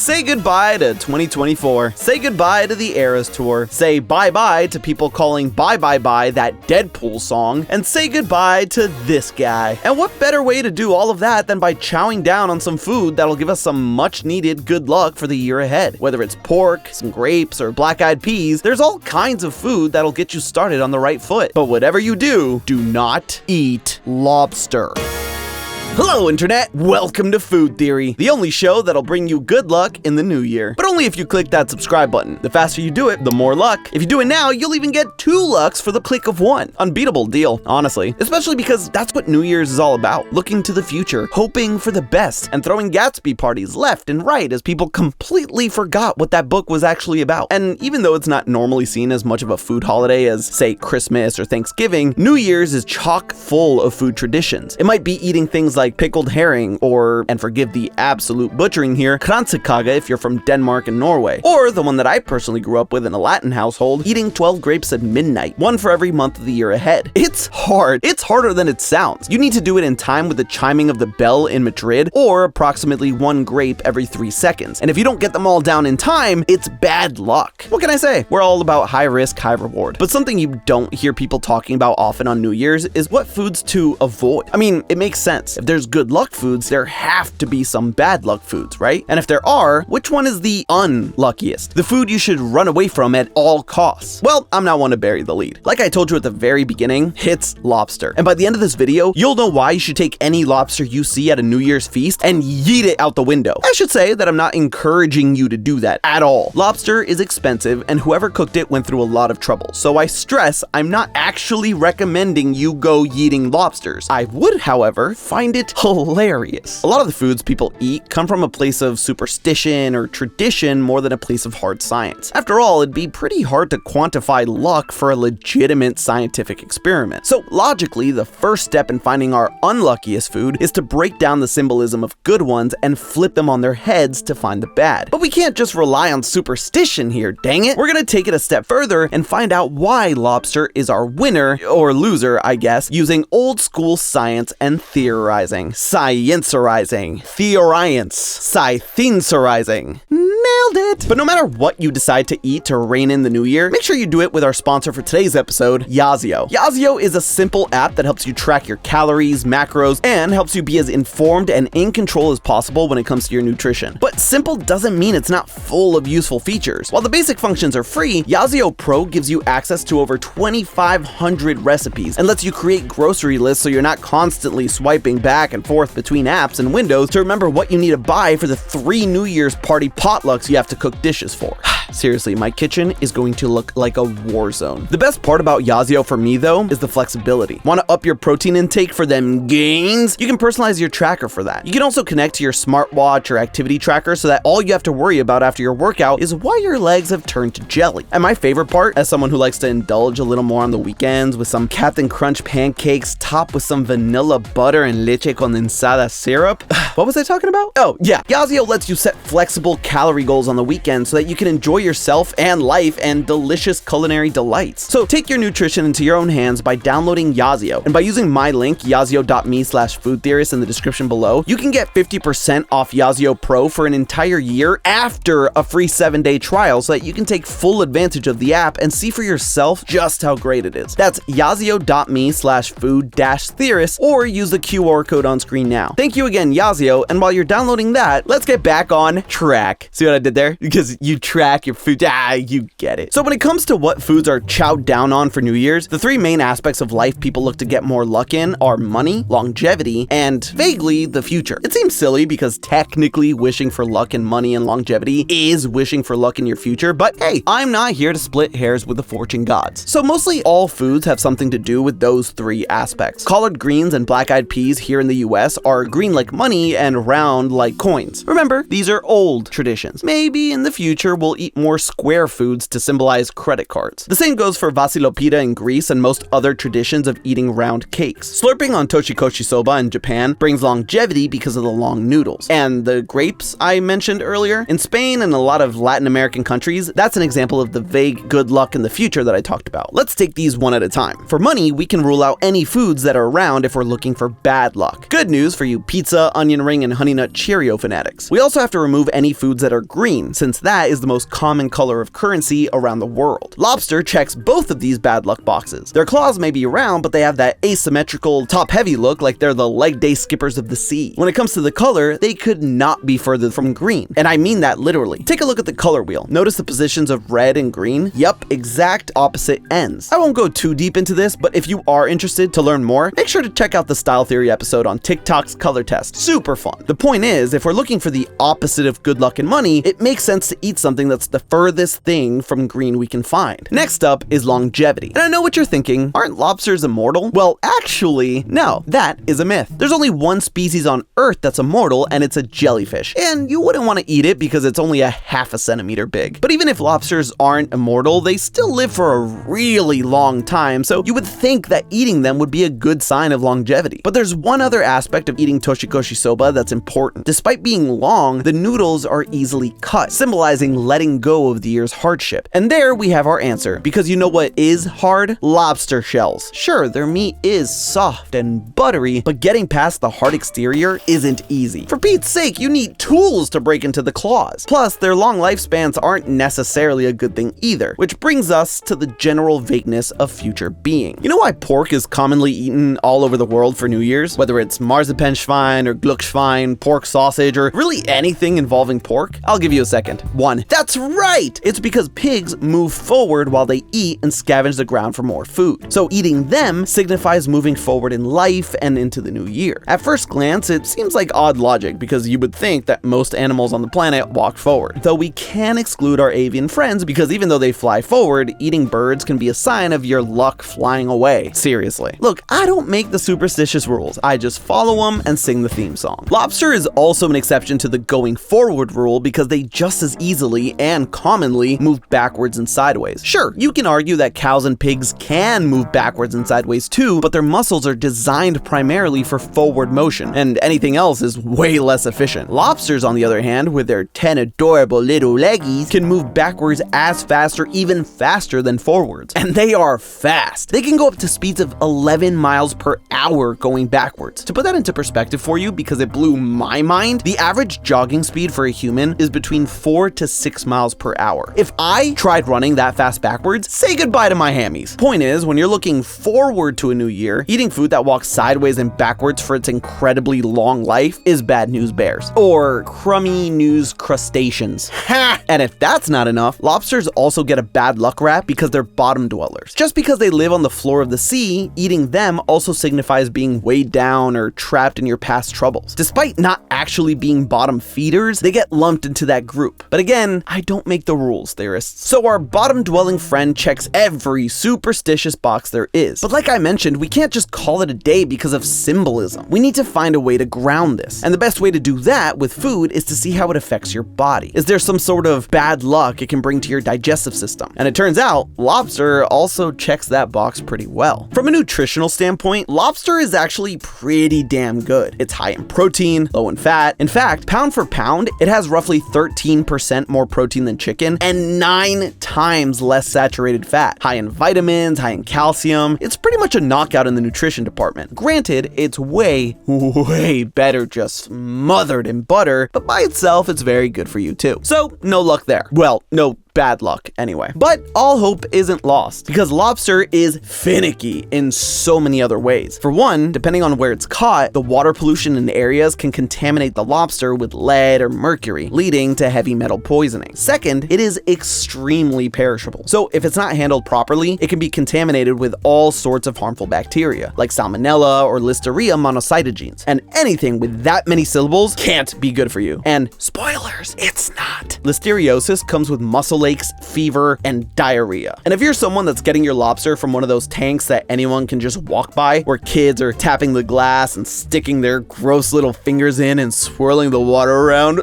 Say goodbye to 2024. Say goodbye to the Eras Tour. Say bye-bye to people calling bye-bye-bye that Deadpool song. And say goodbye to this guy. And what better way to do all of that than by chowing down on some food that'll give us some much-needed good luck for the year ahead. Whether it's pork, some grapes, or black-eyed peas, there's all kinds of food that'll get you started on the right foot. But whatever you do not eat lobster. Hello Internet, welcome to Food Theory, the only show that'll bring you good luck in the new year. But only if you click that subscribe button. The faster you do it, the more luck. If you do it now, you'll even get 2 lucks for the click of 1. Unbeatable deal, honestly. Especially because that's what New Year's is all about. Looking to the future, hoping for the best, and throwing Gatsby parties left and right as people completely forgot what that book was actually about. And even though it's not normally seen as much of a food holiday as, say, Christmas or Thanksgiving, New Year's is chock full of food traditions. It might be eating things like pickled herring, or, and forgive the absolute butchering here, kransekage if you're from Denmark and Norway. Or the one that I personally grew up with in a Latin household, eating 12 grapes at midnight, one for every month of the year ahead. It's hard. It's harder than it sounds. You need to do it in time with the chiming of the bell in Madrid, or approximately 1 grape every 3 seconds. And if you don't get them all down in time, it's bad luck. What can I say? We're all about high risk, high reward. But something you don't hear people talking about often on New Year's is what foods to avoid. I mean, it makes sense. If there's good luck foods, there have to be some bad luck foods, right? And if there are, which one is the unluckiest? The food you should run away from at all costs? Well, I'm not one to bury the lead. Like I told you at the very beginning, it's lobster. And by the end of this video, you'll know why you should take any lobster you see at a New Year's feast and yeet it out the window. I should say that I'm not encouraging you to do that at all. Lobster is expensive, and whoever cooked it went through a lot of trouble. So I stress, I'm not actually recommending you go yeeting lobsters. I would, however, find it hilarious. A lot of the foods people eat come from a place of superstition or tradition more than a place of hard science. After all, it'd be pretty hard to quantify luck for a legitimate scientific experiment. So logically, the first step in finding our unluckiest food is to break down the symbolism of good ones and flip them on their heads to find the bad. But we can't just rely on superstition here, dang it. We're gonna take it a step further and find out why lobster is our winner, or loser, I guess, using old school science and theorizing. Sciencerizing, theorience, scythencerizing. Nailed it! But no matter what you decide to eat to rein in the new year, make sure you do it with our sponsor for today's episode, Yazio. Yazio is a simple app that helps you track your calories, macros, and helps you be as informed and in control as possible when it comes to your nutrition. But simple doesn't mean it's not full of useful features. While the basic functions are free, Yazio Pro gives you access to over 2,500 recipes and lets you create grocery lists so you're not constantly swiping back and forth between apps and windows to remember what you need to buy for the 3 New Year's party potlucks you have to cook dishes for. Seriously, my kitchen is going to look like a war zone. The best part about Yazio for me though is the flexibility. Want to up your protein intake for them gains? You can personalize your tracker for that. You can also connect to your smartwatch or activity tracker so that all you have to worry about after your workout is why your legs have turned to jelly. And my favorite part, as someone who likes to indulge a little more on the weekends with some Captain Crunch pancakes topped with some vanilla butter and leche condensada syrup. What was I talking about? Oh yeah, Yazio lets you set flexible calorie goals on the weekend so that you can enjoy yourself and life and delicious culinary delights. So take your nutrition into your own hands by downloading Yazio, and by using my link yazio.me/foodtheorist in the description below, you can get 50% off Yazio Pro for an entire year after a free 7-day trial so that you can take full advantage of the app and see for yourself just how great it is. That's yazio.me/food-theorist, or use the QR code on screen now. Thank you again, Yazio, and while you're downloading that, let's get back on track. See what I did there? Because you track your food. You get it. So when it comes to what foods are chowed down on for New Year's, the 3 main aspects of life people look to get more luck in are money, longevity, and vaguely the future. It seems silly because technically wishing for luck and money and longevity is wishing for luck in your future, but hey, I'm not here to split hairs with the fortune gods. So mostly all foods have something to do with those 3 aspects. Collard greens and black-eyed peas here in the US are green like money and round like coins. Remember, these are old traditions. Maybe in the future we'll eat more square foods to symbolize credit cards. The same goes for vasilopita in Greece and most other traditions of eating round cakes. Slurping on toshikoshi soba in Japan brings longevity because of the long noodles. And the grapes I mentioned earlier, in Spain and a lot of Latin American countries, that's an example of the vague good luck in the future that I talked about. Let's take these one at a time. For money, we can rule out any foods that are around if we're looking for bad luck. Good news for you pizza, onion ring, and honey nut Cheerio fanatics. We also have to remove any foods that are green, since that is the most common color of currency around the world. Lobster checks both of these bad luck boxes. Their claws may be round, but they have that asymmetrical, top-heavy look like they're the leg day skippers of the sea. When it comes to the color, they could not be further from green. And I mean that literally. Take a look at the color wheel. Notice the positions of red and green? Yup, exact opposite ends. I won't go too deep into this, but if you are interested to learn more, make sure to check out the Style Theory episode on TikTok's color test. Super fun. The point is, if we're looking for the opposite of good luck and money, it makes sense to eat something that's the furthest thing from green we can find. Next up is longevity. And I know what you're thinking, aren't lobsters immortal? Well, actually, no, that is a myth. There's only one species on Earth that's immortal, and it's a jellyfish. And you wouldn't want to eat it because it's only a half a centimeter big. But even if lobsters aren't immortal, they still live for a really long time, so you would think that eating them would be a good sign of longevity. But there's one other aspect of eating toshikoshi soba that's important. Despite being long, the noodles are easily cut, symbolizing letting go of the year's hardship. And there we have our answer, because you know what is hard? Lobster shells. Sure, their meat is soft and buttery, but getting past the hard exterior isn't easy. For Pete's sake, you need tools to break into the claws. Plus, their long lifespans aren't necessarily a good thing either, which brings us to the general vagueness of future being. You know why pork is commonly eaten all over the world for New Year's? Whether it's Marzipanschwein or Gluckschwein, pork sausage, or really anything involving pork? I'll give you a second. 1. That's right! It's because pigs move forward while they eat and scavenge the ground for more food. So eating them signifies moving forward in life and into the new year. At first glance, it seems like odd logic because you would think that most animals on the planet walk forward. Though we can exclude our avian friends because even though they fly forward, eating birds can be a sign of your luck flying away. Seriously. Look, I don't make the superstitious rules. I just follow them and sing the theme song. Lobster is also an exception to the going forward rule because they just as easily and commonly move backwards and sideways. Sure, you can argue that cows and pigs can move backwards and sideways too, but their muscles are designed primarily for forward motion, and anything else is way less efficient. Lobsters, on the other hand, with their 10 adorable little leggies, can move backwards as fast or even faster than forwards. And they are fast. They can go up to speeds of 11 miles per hour going backwards. To put that into perspective for you, because it blew my mind, the average jogging speed for a human is between 4 to 6 miles per hour. If I tried running that fast backwards, say goodbye to my hammies. Point is, when you're looking forward to a new year, eating food that walks sideways and backwards for its incredibly long life is bad news bears. Or crummy news crustaceans. Ha! And if that's not enough, lobsters also get a bad luck rap because they're bottom dwellers. Just because they live on the floor of the sea, eating them also signifies being weighed down or trapped in your past troubles. Despite not actually being bottom feeders, they get lumped into that group. But again, I don't make the rules, theorists. So our bottom dwelling friend checks every superstitious box there is. But like I mentioned, we can't just call it a day because of symbolism. We need to find a way to ground this. And the best way to do that with food is to see how it affects your body. Is there some sort of bad luck it can bring to your digestive system? And it turns out, lobster also checks that box pretty well. From a nutritional standpoint, lobster is actually pretty damn good. It's high in protein, low in fat. In fact, pound for pound, it has roughly 13% more protein than chicken and 9 times less saturated fat. High in vitamins, high in calcium. It's pretty much a knockout in the nutrition department. Granted, it's way better just smothered in butter, but by itself, it's very good for you too. So, no luck there. Well, no bad luck anyway. But all hope isn't lost because lobster is finicky in so many other ways. For one, depending on where it's caught, the water pollution in areas can contaminate the lobster with lead or mercury, leading to heavy metal poisoning. Second, it is extremely perishable. So if it's not handled properly, it can be contaminated with all sorts of harmful bacteria, like Salmonella or Listeria monocytogenes. And anything with that many syllables can't be good for you. And spoilers, it's not. Listeriosis comes with muscle flakes, fever, and diarrhea. And if you're someone that's getting your lobster from one of those tanks that anyone can just walk by, where kids are tapping the glass and sticking their gross little fingers in and swirling the water around,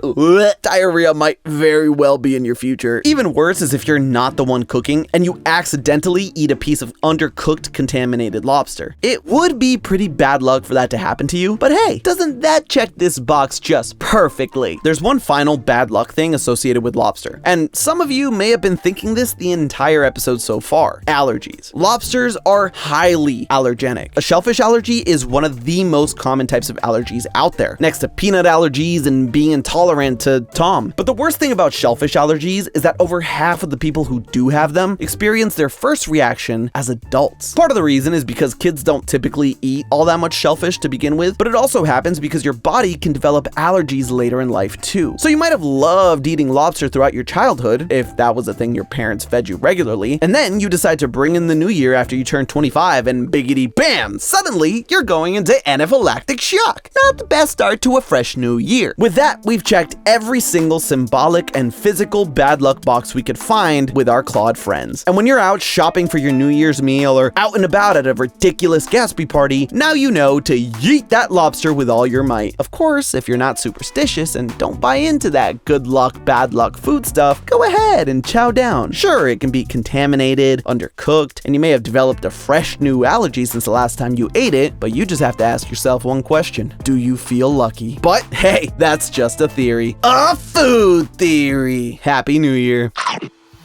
diarrhea might very well be in your future. Even worse is if you're not the one cooking and you accidentally eat a piece of undercooked contaminated lobster. It would be pretty bad luck for that to happen to you, but hey, doesn't that check this box just perfectly? There's one final bad luck thing associated with lobster, and some of you may have been thinking this the entire episode so far: allergies. Lobsters are highly allergenic. A shellfish allergy is one of the most common types of allergies out there, next to peanut allergies and being intolerant to Tom. But the worst thing about shellfish allergies is that over half of the people who do have them experience their first reaction as adults. Part of the reason is because kids don't typically eat all that much shellfish to begin with, but it also happens because your body can develop allergies later in life too. So you might have loved eating lobster throughout your childhood, if that was a thing your parents fed you regularly, and then you decide to bring in the new year after you turn 25 and biggity bam, suddenly you're going into anaphylactic shock. Not the best start to a fresh new year. With that, we've checked every single symbolic and physical bad luck box we could find with our clawed friends. And when you're out shopping for your New Year's meal or out and about at a ridiculous Gatsby party, now you know to yeet that lobster with all your might. Of course, if you're not superstitious and don't buy into that good luck, bad luck food stuff, go ahead and chow down. Sure, it can be contaminated, undercooked, and you may have developed a fresh new allergy since the last time you ate it, but you just have to ask yourself one question: do you feel lucky? But hey, that's just a theory. A food theory. Happy New Year.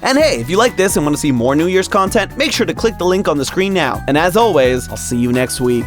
And hey, if you like this and want to see more New Year's content, make sure to click the link on the screen now. And as always, I'll see you next week.